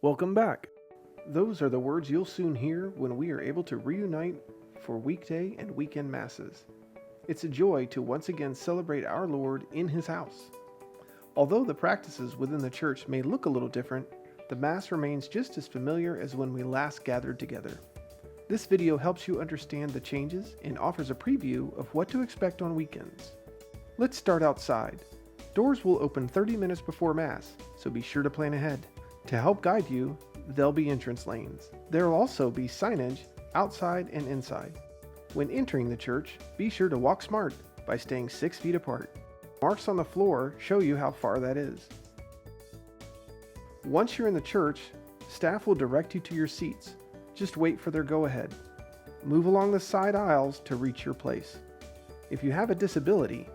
Welcome back. Those are the words you'll soon hear when we are able to reunite for weekday and weekend masses. It's a joy to once again celebrate our Lord in His house. Although the practices within the church may look a little different, the Mass remains just as familiar as when we last gathered together. This video helps you understand the changes and offers a preview of what to expect on weekends. Let's start outside. Doors will open 30 minutes before Mass, so be sure to plan ahead. To help guide you, there'll be entrance lanes. There will also be signage outside and inside. When entering the church, be sure to walk smart by staying 6 feet apart. Marks on the floor show you how far that is. Once you're in the church, staff will direct you to your seats. Just wait for their go-ahead. Move along the side aisles to reach your place. If you have a disability,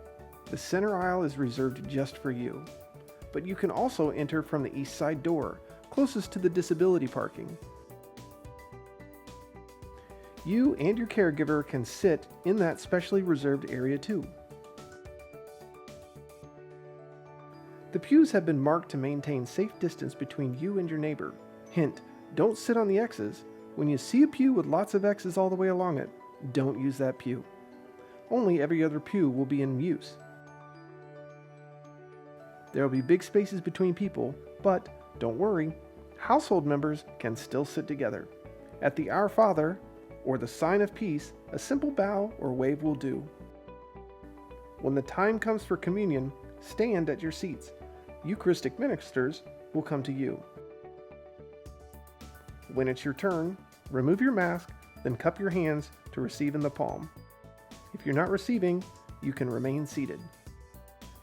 the center aisle is reserved just for you. But you can also enter from the east side door, closest to the disability parking. You and your caregiver can sit in that specially reserved area too. The pews have been marked to maintain safe distance between you and your neighbor. Hint, don't sit on the X's. When you see a pew with lots of X's all the way along it, don't use that pew. Only every other pew will be in use. There will be big spaces between people, but don't worry, household members can still sit together. At the Our Father, or the sign of peace, a simple bow or wave will do. When the time comes for communion, stand at your seats. Eucharistic ministers will come to you. When it's your turn, remove your mask, then cup your hands to receive in the palm. If you're not receiving, you can remain seated.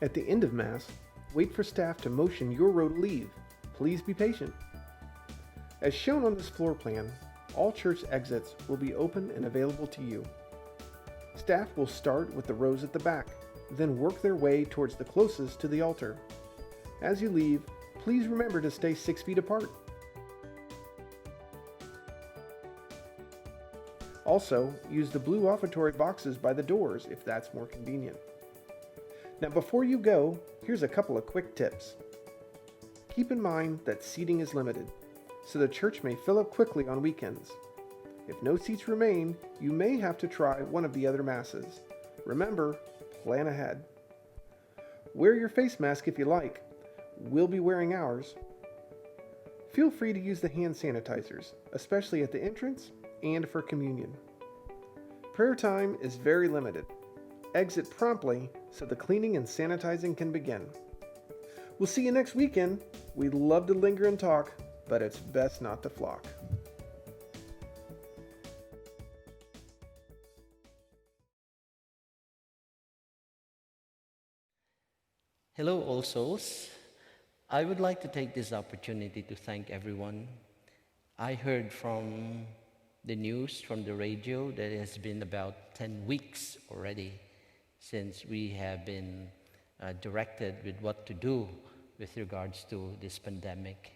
At the end of Mass, wait for staff to motion your row to leave. Please be patient. As shown on this floor plan, all church exits will be open and available to you. Staff will start with the rows at the back, then work their way towards the closest to the altar. As you leave, please remember to stay 6 feet apart. Also, use the blue offertory boxes by the doors if that's more convenient. Now before you go, here's a couple of quick tips. Keep in mind that seating is limited, so the church may fill up quickly on weekends. If no seats remain, you may have to try one of the other masses. Remember, plan ahead. Wear your face mask if you like. We'll be wearing ours. Feel free to use the hand sanitizers, especially at the entrance and for communion. Prayer time is very limited. Exit promptly so the cleaning and sanitizing can begin. We'll see you next weekend. We'd love to linger and talk, but it's best not to flock. Hello, All Souls. I would like to take this opportunity to thank everyone. I heard from the news, from the radio, that it has been about 10 weeks already since we have been directed with what to do with regards to this pandemic.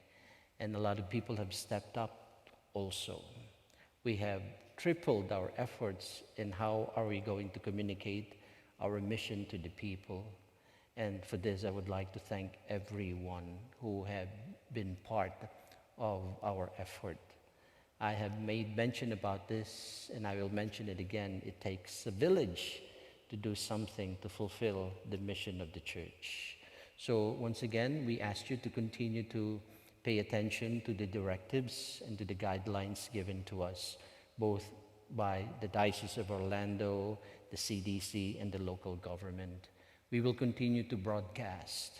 And a lot of people have stepped up also. We have tripled our efforts in how are we going to communicate our mission to the people. And for this, I would like to thank everyone who have been part of our effort. I have made mention about this, and I will mention it again. It takes a village to do something to fulfill the mission of the church. So once again, we ask you to continue to pay attention to the directives and to the guidelines given to us, both by the Diocese of Orlando, the CDC, and the local government. We will continue to broadcast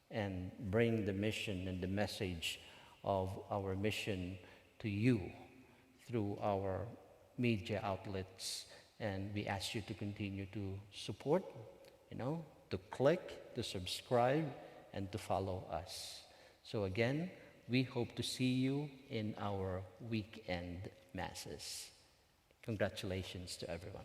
and bring the mission and the message of our mission to you through our media outlets. And we ask you to continue to support, to click, to subscribe, and to follow us. So again, we hope to see you in our weekend masses. Congratulations to everyone.